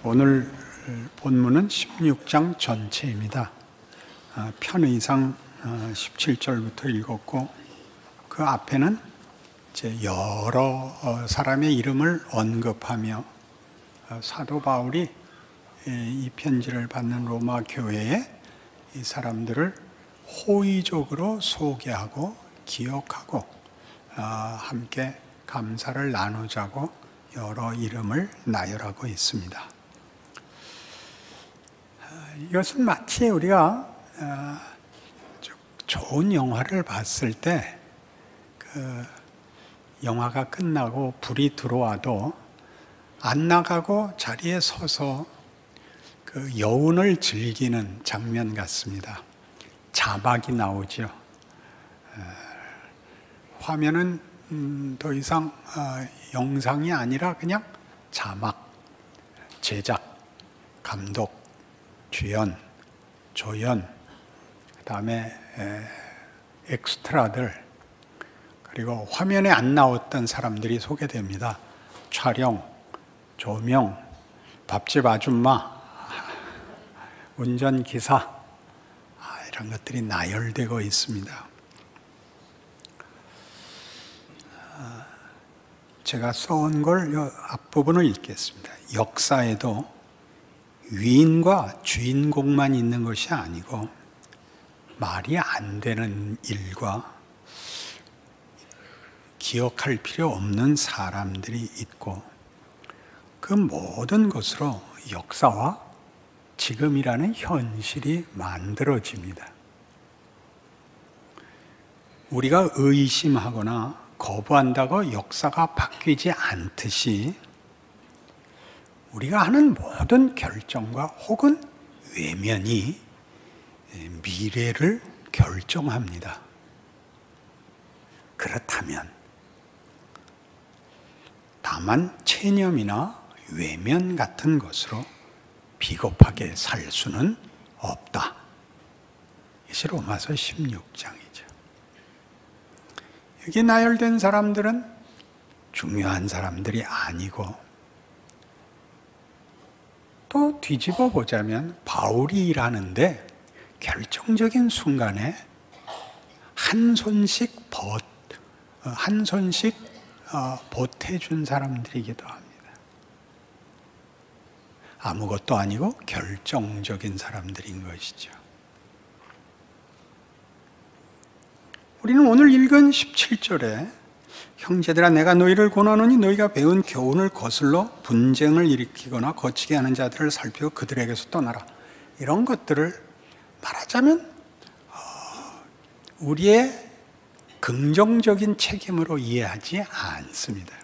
오늘 본문은 16장 전체입니다. 편의상 17절부터 읽었고, 그 앞에는 이제 여러 사람의 이름을 언급하며 사도 바울이 이 편지를 받는 로마 교회에 이 사람들을 호의적으로 소개하고 기억하고 함께 감사를 나누자고 여러 이름을 나열하고 있습니다. 이것은 마치 우리가 좋은 영화를 봤을 때 그 영화가 끝나고 불이 들어와도 안 나가고 자리에 서서 그 여운을 즐기는 장면 같습니다. 자막이 나오죠. 화면은 더 이상 영상이 아니라 그냥 자막, 제작, 감독, 주연, 조연, 그 다음에 엑스트라들, 그리고 화면에 안 나왔던 사람들이 소개됩니다. 촬영, 조명, 밥집 아줌마, 운전기사, 이런 것들이 나열되고 있습니다. 제가 써온 걸 앞부분을 읽겠습니다. 역사에도 위인과 주인공만 있는 것이 아니고 말이 안 되는 일과 기억할 필요 없는 사람들이 있고, 그 모든 것으로 역사와 지금이라는 현실이 만들어집니다. 우리가 의심하거나 거부한다고 역사가 바뀌지 않듯이 우리가 하는 모든 결정과 혹은 외면이 미래를 결정합니다. 그렇다면 다만 체념이나 외면 같은 것으로 비겁하게 살 수는 없다. 이것이 로마서 16장이죠. 여기 나열된 사람들은 중요한 사람들이 아니고, 또 뒤집어 보자면 바울이 일하는데 결정적인 순간에 한 손씩 보태준 사람들이기도 합니다. 아무것도 아니고 결정적인 사람들인 것이죠. 우리는 오늘 읽은 17절에 형제들아 내가 너희를 권하노니 너희가 배운 교훈을 거슬러 분쟁을 일으키거나 거치게 하는 자들을 살피고 그들에게서 떠나라, 이런 것들을 말하자면 우리의 긍정적인 책임으로 이해하지 않습니다.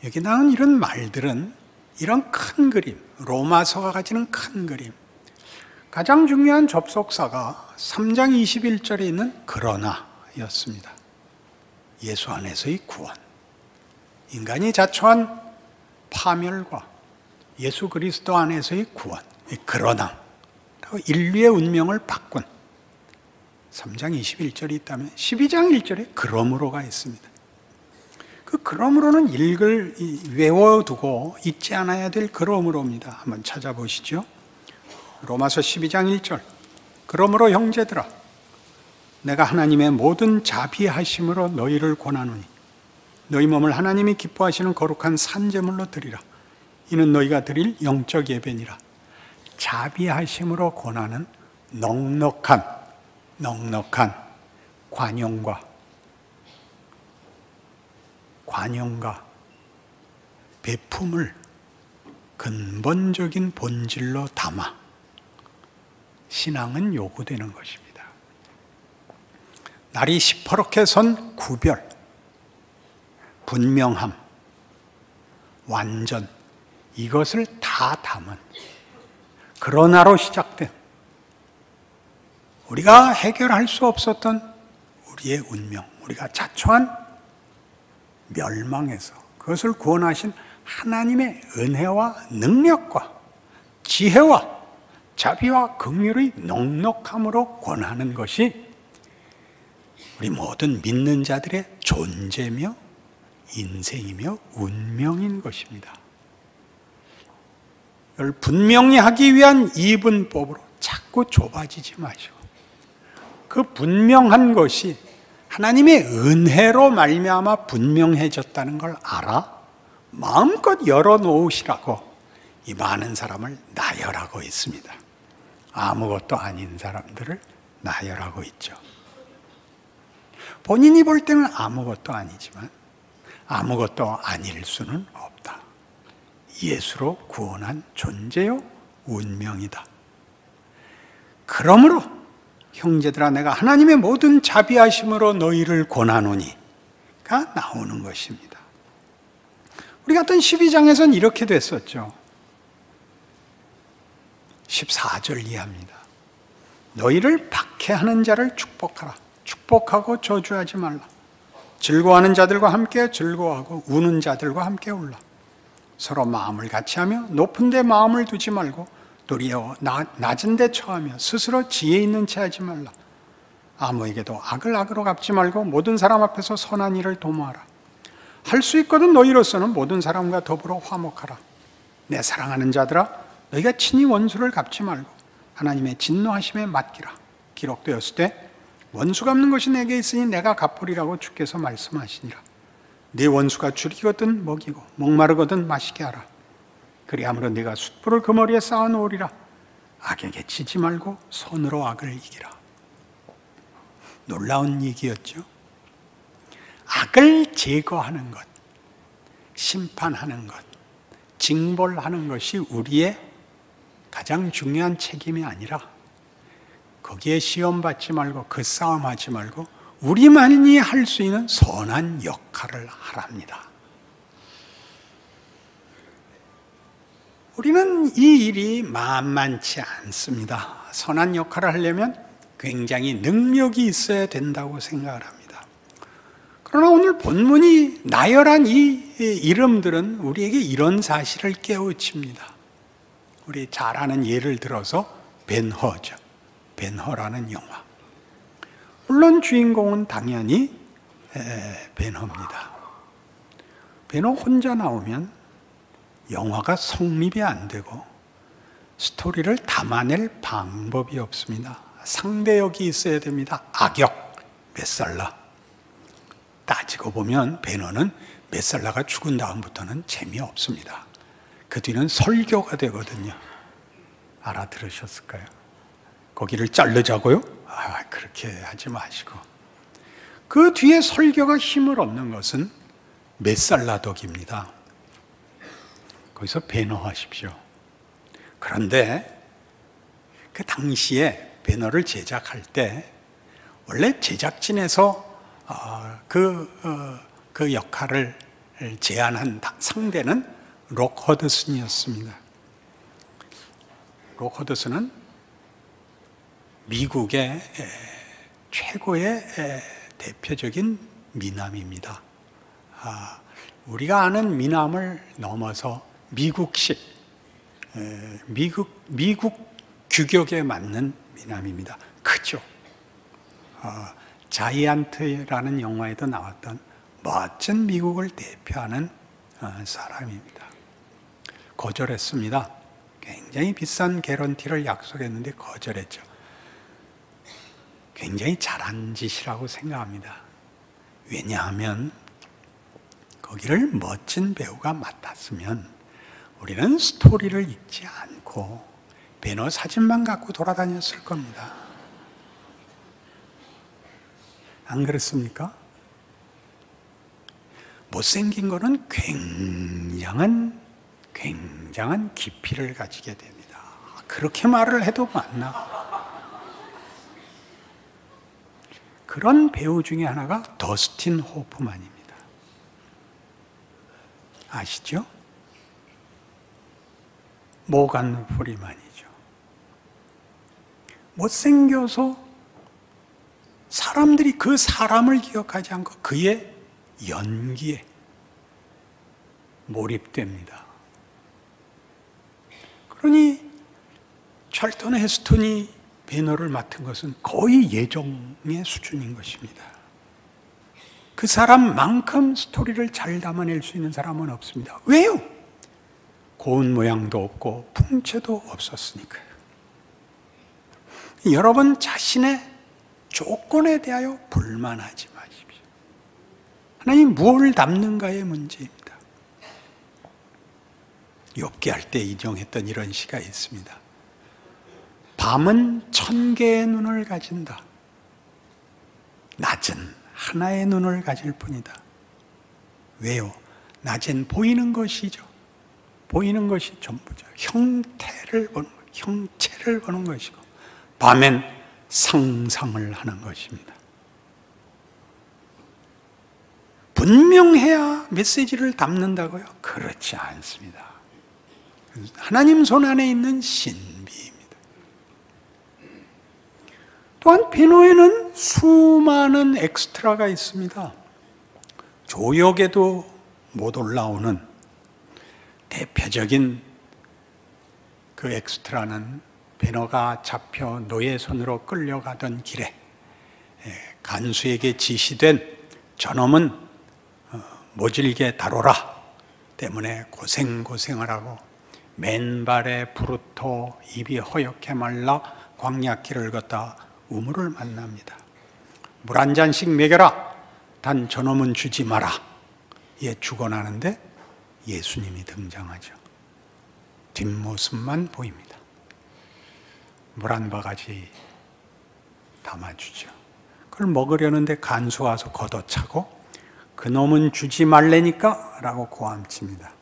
여기 나온 이런 말들은 이런 큰 그림, 로마서가 가지는 큰 그림, 가장 중요한 접속사가 3장 21절에 있는 그러나였습니다. 예수 안에서의 구원, 인간이 자초한 파멸과 예수 그리스도 안에서의 구원, 그러나 인류의 운명을 바꾼 3장 21절이 있다면 12장 1절에 그러므로가 있습니다. 그 그러므로는 외워두고 잊지 않아야 될 그러므로입니다. 한번 찾아보시죠. 로마서 12장 1절, 그러므로 형제들아 내가 하나님의 모든 자비하심으로 너희를 권하노니 너희 몸을 하나님이 기뻐하시는 거룩한 산제물로 드리라. 이는 너희가 드릴 영적 예배니라. 자비하심으로 권하는 넉넉한 관용과 배품을 근본적인 본질로 담아 신앙은 요구되는 것입니다. 날이 시퍼렇게 선 구별, 분명함, 완전, 이것을 다 담은 그러나로 시작된 우리가 해결할 수 없었던 우리의 운명, 우리가 자초한 멸망에서 그것을 구원하신 하나님의 은혜와 능력과 지혜와 자비와 긍휼의 넉넉함으로 권하는 것이 우리 모든 믿는 자들의 존재며 인생이며 운명인 것입니다. 이걸 분명히 하기 위한 이분법으로 자꾸 좁아지지 마시고 그 분명한 것이 하나님의 은혜로 말미암아 분명해졌다는 걸 알아 마음껏 열어놓으시라고 이 많은 사람을 나열하고 있습니다. 아무것도 아닌 사람들을 나열하고 있죠. 본인이 볼 때는 아무것도 아니지만 아무것도 아닐 수는 없다. 예수로 구원한 존재요 운명이다. 그러므로 형제들아 내가 하나님의 모든 자비하심으로 너희를 권하노니가 나오는 것입니다. 우리 같은 12장에서는 이렇게 됐었죠. 14절 이하입니다. 너희를 박해하는 자를 축복하라. 축복하고 저주하지 말라. 즐거워하는 자들과 함께 즐거워하고 우는 자들과 함께 울라. 서로 마음을 같이하며 높은 데 마음을 두지 말고 도리어 낮은 데 처하며 스스로 지혜 있는 채 하지 말라. 아무에게도 악을 악으로 갚지 말고 모든 사람 앞에서 선한 일을 도모하라. 할 수 있거든 너희로서는 모든 사람과 더불어 화목하라. 내 사랑하는 자들아 너희가 친히 원수를 갚지 말고 하나님의 진노하심에 맡기라. 기록되었을 때 원수 갚는 것이 내게 있으니 내가 갚으리라고 주께서 말씀하시니라. 네 원수가 줄이거든 먹이고 목마르거든 마시게 하라. 그리함으로 네가 숯불을 그 머리에 쌓아 놓으리라. 악에게 치지 말고 손으로 악을 이기라. 놀라운 얘기였죠. 악을 제거하는 것, 심판하는 것, 징벌하는 것이 우리의 가장 중요한 책임이 아니라 거기에 시험받지 말고 그 싸움하지 말고 우리만이 할 수 있는 선한 역할을 하랍니다. 우리는 이 일이 만만치 않습니다. 선한 역할을 하려면 굉장히 능력이 있어야 된다고 생각을 합니다. 그러나 오늘 본문이 나열한 이 이름들은 우리에게 이런 사실을 깨우칩니다. 우리 잘 아는 예를 들어서 벤허죠. 벤허라는 영화. 물론 주인공은 당연히 벤허입니다. 벤허 혼자 나오면 영화가 성립이 안 되고 스토리를 담아낼 방법이 없습니다. 상대역이 있어야 됩니다. 악역 메살라. 따지고 보면 벤허는 메살라가 죽은 다음부터는 재미없습니다. 그 뒤는 설교가 되거든요. 알아들으셨을까요? 거기를 자르자고요? 그렇게 하지 마시고 그 뒤에 설교가 힘을 얻는 것은 메살라덕입니다. 거기서 배너하십시오. 그런데 그 당시에 배너를 제작할 때 원래 제작진에서 그 역할을 제안한 상대는 록 허드슨이었습니다. 록 허드슨은 미국의 최고의 대표적인 미남입니다. 우리가 아는 미남을 넘어서 미국식, 미국 규격에 맞는 미남입니다. 크죠. 자이언트라는 영화에도 나왔던 멋진 미국을 대표하는 사람입니다. 거절했습니다. 굉장히 비싼 개런티를 약속했는데 거절했죠. 굉장히 잘한 짓이라고 생각합니다. 왜냐하면 거기를 멋진 배우가 맡았으면 우리는 스토리를 읽지 않고 배너 사진만 갖고 돌아다녔을 겁니다. 안 그렇습니까? 못생긴 거는 굉장한 깊이를 가지게 됩니다. 그렇게 말을 해도 맞나? 그런 배우 중에 하나가 더스틴 호프만입니다. 아시죠? 모간 프리만이죠. 못생겨서 사람들이 그 사람을 기억하지 않고 그의 연기에 몰입됩니다. 그러니 찰턴 헤스턴이 배너를 맡은 것은 거의 예정의 수준인 것입니다. 그 사람만큼 스토리를 잘 담아낼 수 있는 사람은 없습니다. 왜요? 고운 모양도 없고 풍채도 없었으니까요. 여러분 자신의 조건에 대하여 불만하지 마십시오. 하나님 무엇을 담는가의 문제입니다. 욥기 할 때 인용했던 이런 시가 있습니다. 밤은 1000개의 눈을 가진다. 낮은 하나의 눈을 가질 뿐이다. 왜요? 낮엔 보이는 것이죠. 보이는 것이 전부죠. 형체를 보는 것이고, 밤엔 상상을 하는 것입니다. 분명해야 메시지를 담는다고요? 그렇지 않습니다. 하나님 손 안에 있는 신비입니다. 또한 피노에는 수많은 엑스트라가 있습니다. 조역에도 못 올라오는 대표적인 그 엑스트라는 베너가 잡혀 노예 손으로 끌려가던 길에 간수에게 지시된 저놈은 모질게 다뤄라 때문에 고생을 하고 맨발에 부르토 입이 허옇게 말라 광야길을 걷다 우물을 만납니다. 물 한 잔씩 먹여라. 단 저놈은 주지 마라. 얘 죽어나는데 예수님이 등장하죠. 뒷모습만 보입니다. 물 한 바가지 담아주죠. 그걸 먹으려는데 간수 와서 걷어차고 그놈은 주지 말래니까 라고 고함칩니다.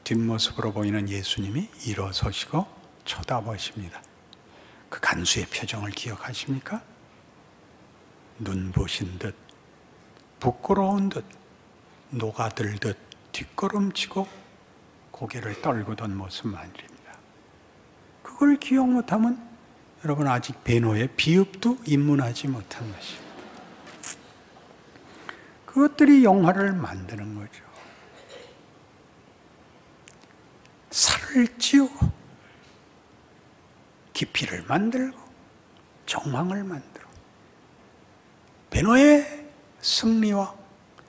뒷모습으로 보이는 예수님이 일어서시고 쳐다보십니다. 그 간수의 표정을 기억하십니까? 눈부신 듯, 부끄러운 듯, 녹아들듯 뒷걸음치고 고개를 떨구던 모습 말입니다. 그걸 기억 못하면 여러분 아직 베노의 비읍도 입문하지 못한 것입니다. 그것들이 영화를 만드는 거죠. 살을 찌우고 깊이를 만들고 정황을 만들어 베노의 승리와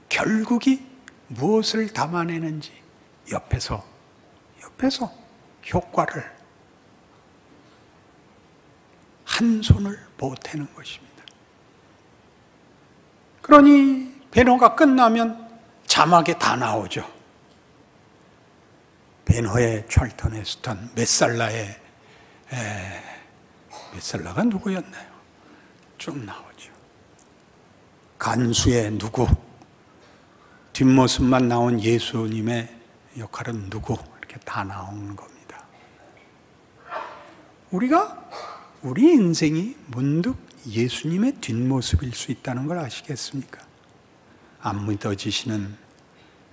결국이 무엇을 담아내는지 옆에서 효과를 한 손을 보태는 것입니다. 그러니 베노가 끝나면 자막에 다 나오죠. 베노의 찰턴 헤스턴 메살라의 메살라가 누구였나요? 쭉 나오죠. 간수의 누구, 뒷모습만 나온 예수님의 역할은 누구, 이렇게 다 나오는 겁니다. 우리 인생이 문득 예수님의 뒷모습일 수 있다는 걸 아시겠습니까? 안 믿어지시는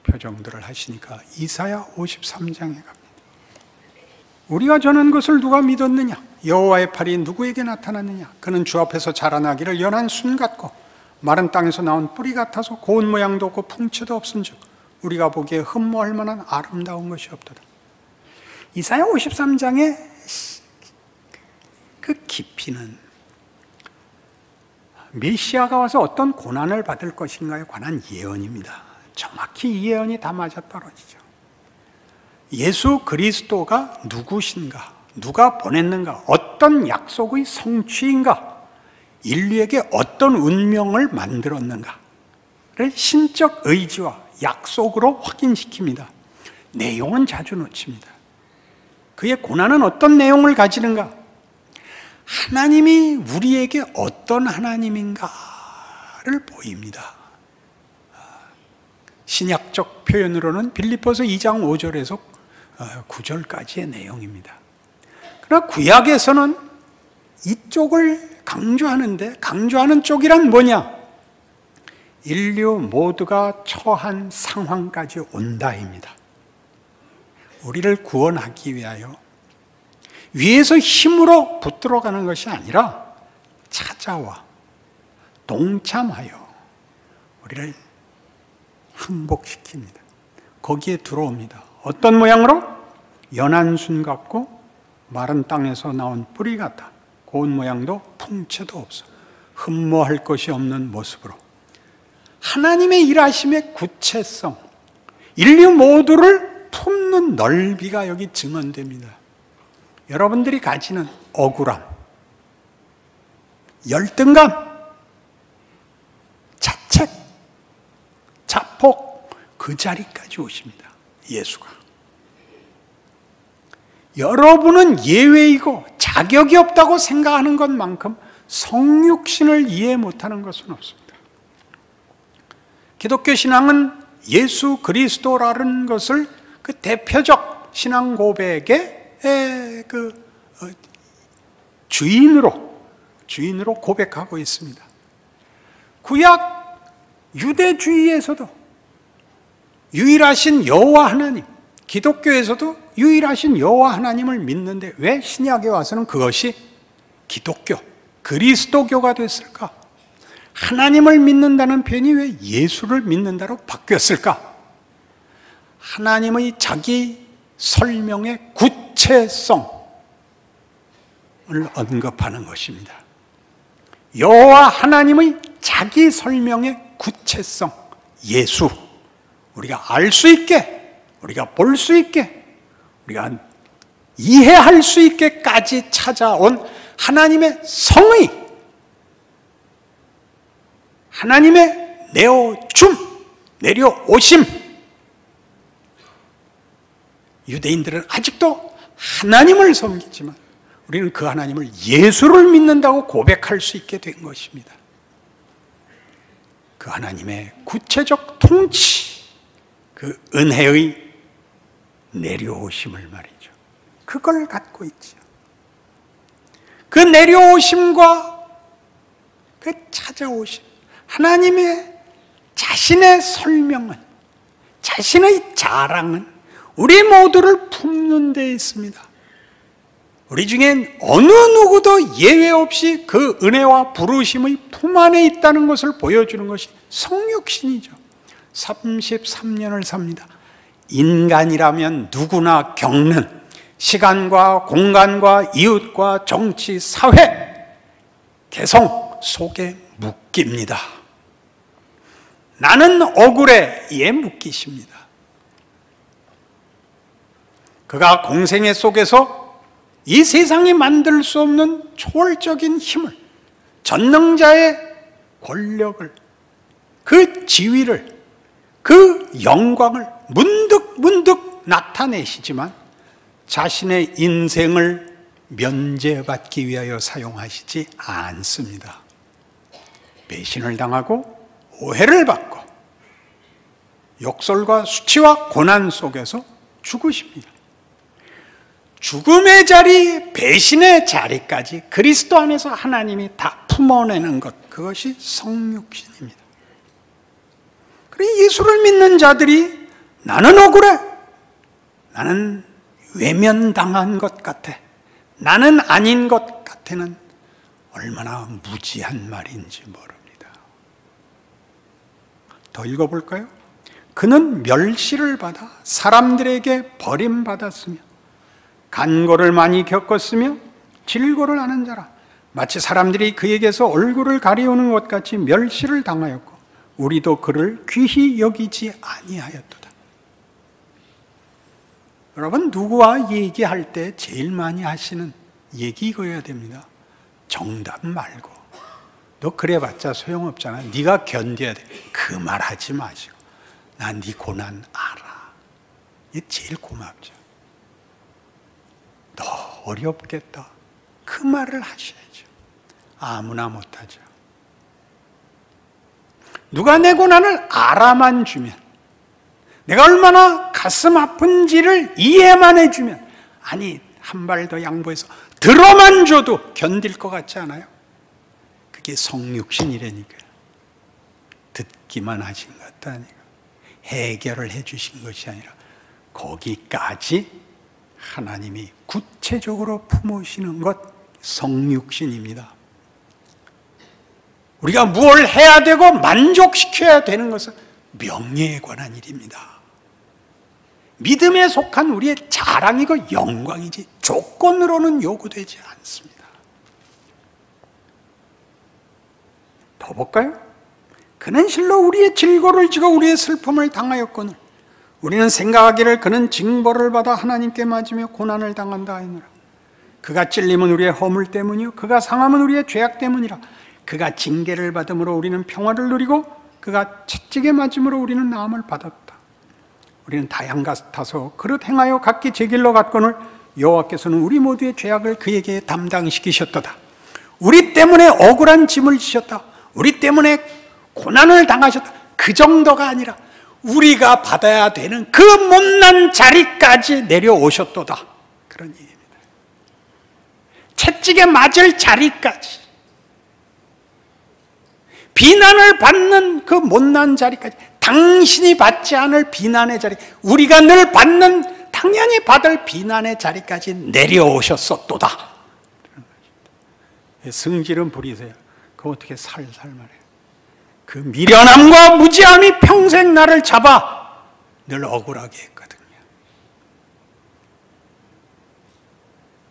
표정들을 하시니까 이사야 53장에 갑니다. 우리가 전한 것을 누가 믿었느냐? 여호와의 팔이 누구에게 나타났느냐? 그는 주 앞에서 자라나기를 연한 순 같고 마른 땅에서 나온 뿌리 같아서 고운 모양도 없고 풍채도 없은즉 우리가 보기에 흠모할 만한 아름다운 것이 없도다. 이사야 53장의 그 깊이는 메시아가 와서 어떤 고난을 받을 것인가에 관한 예언입니다. 정확히 이 예언이 다 맞아떨어지죠. 예수 그리스도가 누구신가? 누가 보냈는가? 어떤 약속의 성취인가? 인류에게 어떤 운명을 만들었는가를 신적 의지와 약속으로 확인시킵니다. 내용은 자주 놓칩니다. 그의 고난은 어떤 내용을 가지는가? 하나님이 우리에게 어떤 하나님인가를 보입니다. 신약적 표현으로는 빌립보서 2장 5절에서 9절까지의 내용입니다. 그러나 구약에서는 이쪽을 강조하는데 강조하는 쪽이란 뭐냐? 인류 모두가 처한 상황까지 온다입니다. 우리를 구원하기 위하여 위에서 힘으로 붙들어가는 것이 아니라 찾아와 동참하여 우리를 항복시킵니다. 거기에 들어옵니다. 어떤 모양으로? 연한 순 같고 마른 땅에서 나온 뿌리 같아. 고운 모양도 풍채도 없어. 흠모할 것이 없는 모습으로 하나님의 일하심의 구체성, 인류 모두를 품는 넓이가 여기 증언됩니다. 여러분들이 가지는 억울함, 열등감, 자책, 자폭, 그 자리까지 오십니다. 예수가. 여러분은 예외이고 자격이 없다고 생각하는 것만큼 성육신을 이해 못하는 것은 없습니다. 기독교 신앙은 예수 그리스도라는 것을 그 대표적 신앙 고백의 주인으로 고백하고 있습니다. 구약 유대주의에서도 유일하신 여호와 하나님, 기독교에서도 유일하신 여호와 하나님을 믿는데 왜 신약에 와서는 그것이 기독교, 그리스도교가 됐을까? 하나님을 믿는다는 표현이 왜 예수를 믿는다로 바뀌었을까? 하나님의 자기 설명의 구체성을 언급하는 것입니다. 여호와 하나님의 자기 설명의 구체성, 예수, 우리가 알 수 있게, 우리가 볼 수 있게, 우리가 이해할 수 있게까지 찾아온 하나님의 성의, 하나님의 내려오심. 유대인들은 아직도 하나님을 섬기지만 우리는 그 하나님을 예수를 믿는다고 고백할 수 있게 된 것입니다. 그 하나님의 구체적 통치, 그 은혜의 내려오심을 말이죠. 그걸 갖고 있죠. 그 내려오심과 그 찾아오심, 하나님의 자신의 설명은, 자신의 자랑은 우리 모두를 품는 데 있습니다. 우리 중엔 어느 누구도 예외 없이 그 은혜와 부르심의 품 안에 있다는 것을 보여주는 것이 성육신이죠. 33년을 삽니다. 인간이라면 누구나 겪는 시간과 공간과 이웃과 정치, 사회, 개성 속에 묶입니다. 나는 억울해, 이에 묶이십니다. 그가 공생애 속에서 이 세상이 만들 수 없는 초월적인 힘을, 전능자의 권력을, 그 지위를, 그 영광을 문득 나타내시지만 자신의 인생을 면제받기 위하여 사용하시지 않습니다. 배신을 당하고 오해를 받고 욕설과 수치와 고난 속에서 죽으십니다. 죽음의 자리, 배신의 자리까지 그리스도 안에서 하나님이 다 품어내는 것, 그것이 성육신입니다. 그리고 예수를 믿는 자들이 나는 억울해, 나는 외면당한 것 같아, 나는 아닌 것 같아는 얼마나 무지한 말인지 모릅니다. 더 읽어볼까요? 그는 멸시를 받아 사람들에게 버림받았으며 간고를 많이 겪었으며 질고를 하는 자라. 마치 사람들이 그에게서 얼굴을 가리우는 것 같이 멸시를 당하였고 우리도 그를 귀히 여기지 아니하였도다. 여러분, 누구와 얘기할 때 제일 많이 하시는 얘기 이거여야 됩니다. 정답 말고. 너 그래봤자 소용없잖아. 네가 견뎌야 돼. 그 말 하지 마시고. 난 네 고난 알아. 이게 제일 고맙죠. 너 어렵겠다. 그 말을 하셔야죠. 아무나 못하죠. 누가 내 고난을 알아만 주면, 내가 얼마나 가슴 아픈지를 이해만 해주면, 아니 한 발 더 양보해서 들어만 줘도 견딜 것 같지 않아요? 그게 성육신이라니까요. 듣기만 하신 것도 아니고 해결을 해주신 것이 아니라 거기까지 하나님이 구체적으로 품으시는 것, 성육신입니다. 우리가 무엇을 해야 되고 만족시켜야 되는 것은 명예에 관한 일입니다. 믿음에 속한 우리의 자랑이고 영광이지 조건으로는 요구되지 않습니다. 더 볼까요? 그는 실로 우리의 질고를 지고 우리의 슬픔을 당하였거늘 우리는 생각하기를 그는 징벌을 받아 하나님께 맞으며 고난을 당한다 하느라. 그가 찔림은 우리의 허물 때문이요 그가 상함은 우리의 죄악 때문이라. 그가 징계를 받음으로 우리는 평화를 누리고 그가 채찍에 맞음으로 우리는 나음을 받았다. 우리는 다 양 같아서 그릇 행하여 각기 제 길로 갔거늘 여호와께서는 우리 모두의 죄악을 그에게 담당시키셨도다. 우리 때문에 억울한 짐을 지셨다. 우리 때문에 고난을 당하셨다. 그 정도가 아니라 우리가 받아야 되는 그 못난 자리까지 내려오셨도다. 그런 얘기입니다. 채찍에 맞을 자리까지, 비난을 받는 그 못난 자리까지, 당신이 받지 않을 비난의 자리, 우리가 늘 받는, 당연히 받을 비난의 자리까지 내려오셨었도다. 승질은 부리세요. 그거 어떻게 살살 말해요. 그 미련함과 무지함이 평생 나를 잡아 늘 억울하게 했거든요.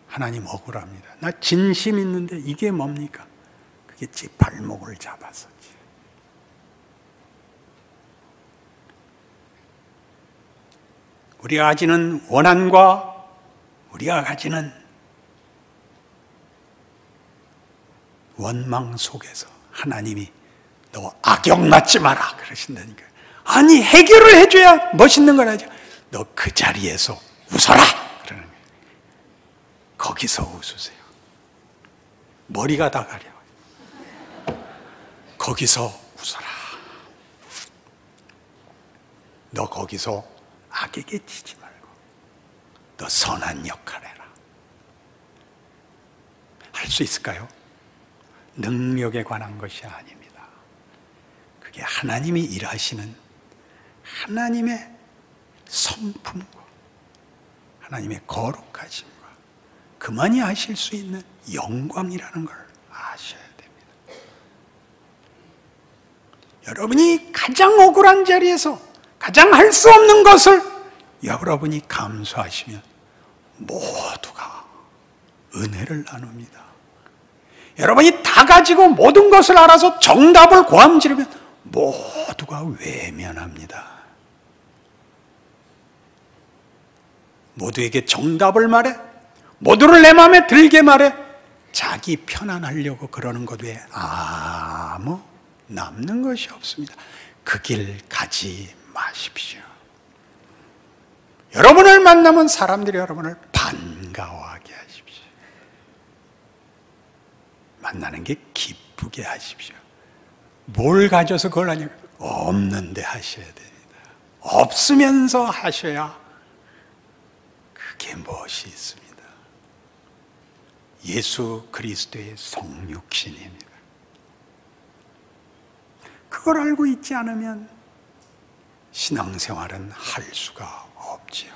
하나님 억울합니다. 나 진심 있는데 이게 뭡니까? 그게 제 발목을 잡았었지. 우리가 가지는 원한과 우리가 가지는 원망 속에서 하나님이 너 악역 맞지 마라 그러신다니까요. 아니 해결을 해줘야 멋있는 걸 하죠. 너 그 자리에서 웃어라 그러는 거예요. 거기서 웃으세요. 머리가 다 가려. 거기서 웃어라. 너 거기서 악에게 치지 말고 너 선한 역할 해라. 할 수 있을까요? 능력에 관한 것이 아닙니다. 그게 하나님이 일하시는 하나님의 성품과 하나님의 거룩하심과 그만이 하실 수 있는 영광이라는 걸 아셔야 됩니다. 여러분이 가장 억울한 자리에서 가장 할 수 없는 것을 여러분이 감수하시면 모두가 은혜를 나눕니다. 여러분이 다 가지고 모든 것을 알아서 정답을 고함지르면 모두가 외면합니다. 모두에게 정답을 말해, 모두를 내 마음에 들게 말해, 자기 편안하려고 그러는 것 외에 아무 남는 것이 없습니다. 그 길 가지 마십시오. 여러분을 만나면 사람들이 여러분을 반가워하게 하십시오. 만나는 게 기쁘게 하십시오. 뭘 가져서 그걸 하냐면 없는데 하셔야 됩니다. 없으면서 하셔야 그게 무엇이 있습니다. 예수 그리스도의 성육신입니다. 그걸 알고 있지 않으면 신앙생활은 할 수가 없지요.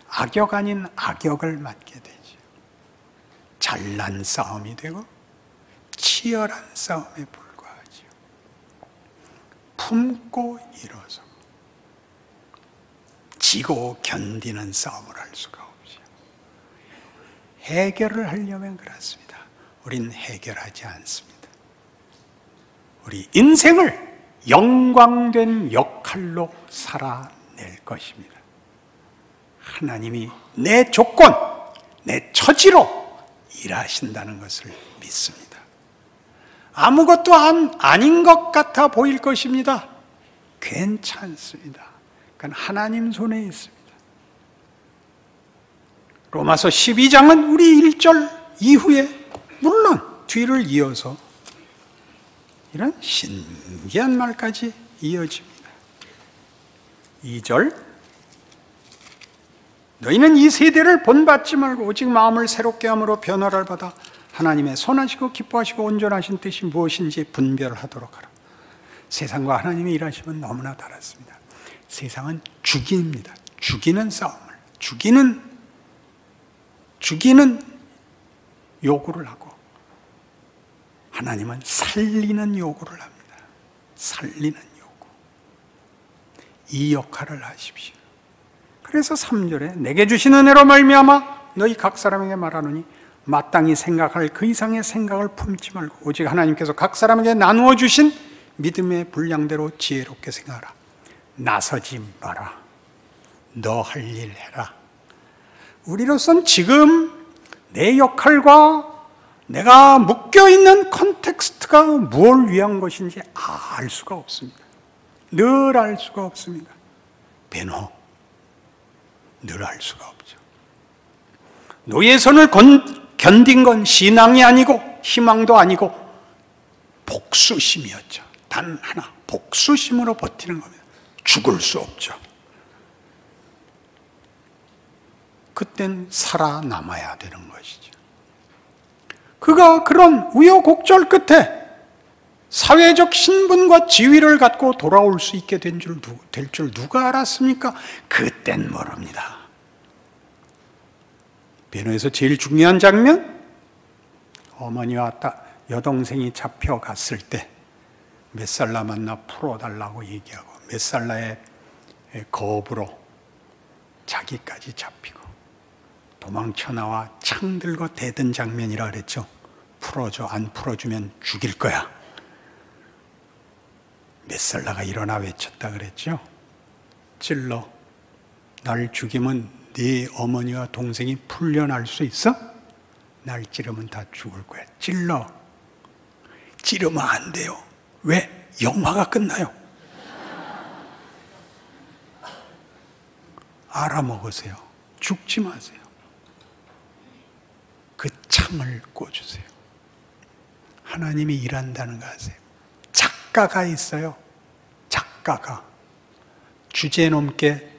악역 아닌 악역을 맞게 되죠. 잘난 싸움이 되고 치열한 싸움에 불과하죠. 품고 일어서고 지고 견디는 싸움을 할 수가 없죠. 해결을 하려면 그렇습니다. 우린 해결하지 않습니다. 우리 인생을 영광된 역할로 살아낼 것입니다. 하나님이 내 조건, 내 처지로 일하신다는 것을 믿습니다. 아무것도 아닌 것 같아 보일 것입니다. 괜찮습니다. 그건 하나님 손에 있습니다. 로마서 12장은 우리 1절 이후에 물론 뒤를 이어서 이런 신기한 말까지 이어집니다. 2절 너희는 이 세대를 본받지 말고 오직 마음을 새롭게 함으로 변화를 받아 하나님의 선하시고 기뻐하시고 온전하신 뜻이 무엇인지 분별하도록 하라. 세상과 하나님의 일하심은 너무나 다릅니다. 세상은 죽입니다. 죽이는 싸움을, 죽이는 요구를 하고 하나님은 살리는 요구를 합니다. 살리는 요구. 이 역할을 하십시오. 그래서 3절에 내게 주신 은혜로 말미암아 너희 각 사람에게 말하노니 마땅히 생각할 그 이상의 생각을 품지 말고 오직 하나님께서 각 사람에게 나누어 주신 믿음의 분량대로 지혜롭게 생각하라. 나서지 마라. 너 할 일 해라. 우리로선 지금 내 역할과 내가 묶여있는 컨텍스트가 무엇을 위한 것인지 알 수가 없습니다. 늘 알 수가 없습니다. 배노, 늘 알 수가 없죠. 노예의 손을 견딘 건 신앙이 아니고 희망도 아니고 복수심이었죠. 단 하나, 복수심으로 버티는 겁니다. 죽을 수 없죠. 그땐 살아남아야 되는 것이죠. 그가 그런 우여곡절 끝에 사회적 신분과 지위를 갖고 돌아올 수 있게 될 줄 누가 알았습니까? 그땐 모릅니다. 변호에서 제일 중요한 장면, 어머니와 여동생이 잡혀갔을 때 메살라 만나 풀어달라고 얘기하고 메살라의 거부로 자기까지 잡히고 도망쳐 나와 창 들고 대든 장면이라 그랬죠. 풀어줘, 안 풀어주면 죽일 거야. 메살라가 일어나 외쳤다 그랬죠. 찔러, 날 죽이면 네 어머니와 동생이 풀려날 수 있어? 날 찌르면 다 죽을 거야. 찔러. 찌르면 안 돼요. 왜? 영화가 끝나요. 알아먹으세요. 죽지 마세요. 그 창을 꽂으세요. 하나님이 일한다는 거 아세요? 작가가 있어요. 작가가. 주제넘게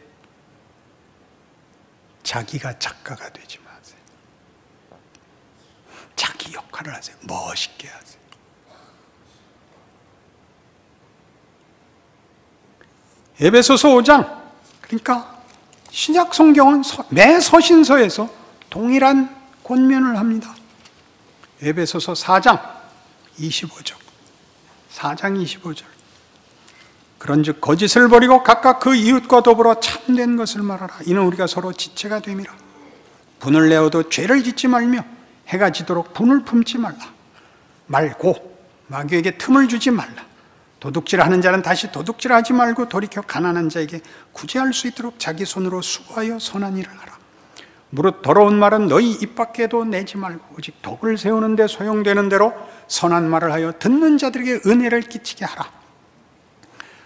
자기가 작가가 되지 마세요. 자기 역할을 하세요. 멋있게 하세요. 에베소서 5장, 그러니까 신약 성경은 매 서신서에서 동일한 권면을 합니다. 에베소서 4장 25절. 4장 25절. 그런즉 거짓을 버리고 각각 그 이웃과 더불어 참된 것을 말하라. 이는 우리가 서로 지체가 됨이라. 분을 내어도 죄를 짓지 말며 해가 지도록 분을 품지 말고 마귀에게 틈을 주지 말라. 도둑질하는 자는 다시 도둑질하지 말고 돌이켜 가난한 자에게 구제할 수 있도록 자기 손으로 수고하여 선한 일을 하라. 무릇 더러운 말은 너희 입 밖에도 내지 말고 오직 덕을 세우는 데 소용되는 대로 선한 말을 하여 듣는 자들에게 은혜를 끼치게 하라.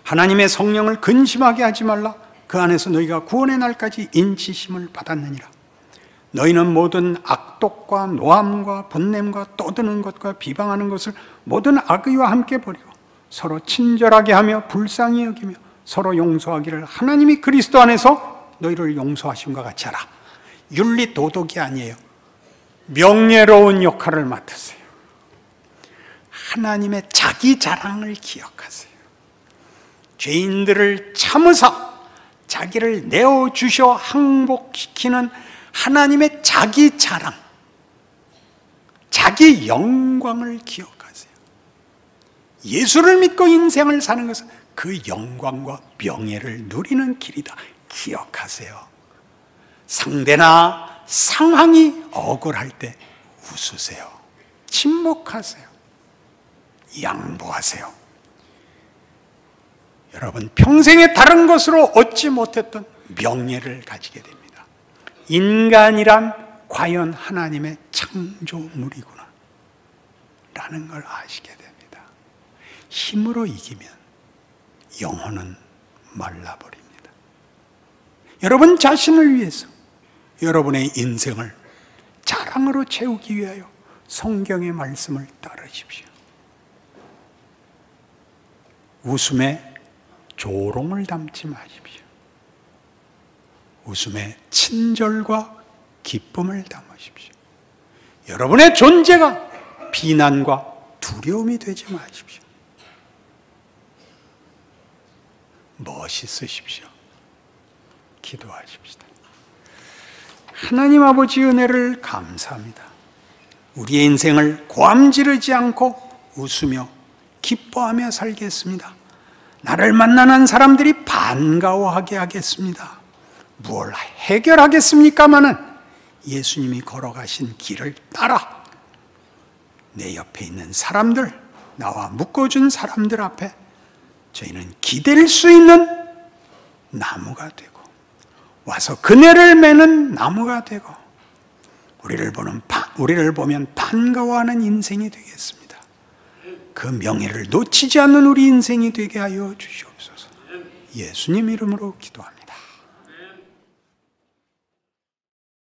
하나님의 성령을 근심하게 하지 말라. 그 안에서 너희가 구원의 날까지 인치심을 받았느니라. 너희는 모든 악독과 노함과 분냄과 떠드는 것과 비방하는 것을 모든 악의와 함께 버리고 서로 친절하게 하며 불쌍히 여기며 서로 용서하기를 하나님이 그리스도 안에서 너희를 용서하심과 같이 하라. 윤리 도덕이 아니에요. 명예로운 역할을 맡으세요. 하나님의 자기 자랑을 기억하세요. 죄인들을 참으사 자기를 내어주셔 항복시키는 하나님의 자기 자랑, 자기 영광을 기억하세요. 예수를 믿고 인생을 사는 것은 그 영광과 명예를 누리는 길이다. 기억하세요. 상대나 상황이 억울할 때 웃으세요. 침묵하세요. 양보하세요. 여러분, 평생에 다른 것으로 얻지 못했던 명예를 가지게 됩니다. 인간이란 과연 하나님의 창조물이구나 라는 걸 아시게 됩니다. 힘으로 이기면 영혼은 말라버립니다. 여러분 자신을 위해서 여러분의 인생을 자랑으로 채우기 위하여 성경의 말씀을 따르십시오. 웃음에 조롱을 담지 마십시오. 웃음에 친절과 기쁨을 담으십시오. 여러분의 존재가 비난과 두려움이 되지 마십시오. 멋있으십시오. 기도하십시다. 하나님 아버지 은혜를 감사합니다. 우리의 인생을 고함지르지 않고 웃으며 기뻐하며 살겠습니다. 나를 만나는 사람들이 반가워하게 하겠습니다. 무엇을 해결하겠습니까마는 예수님이 걸어가신 길을 따라 내 옆에 있는 사람들, 나와 묶어준 사람들 앞에 저희는 기댈 수 있는 나무가 되고 와서 그네를 매는 나무가 되고 우리를 보면 반가워하는 인생이 되겠습니다. 그 명예를 놓치지 않는 우리 인생이 되게 하여 주시옵소서. 예수님 이름으로 기도합니다.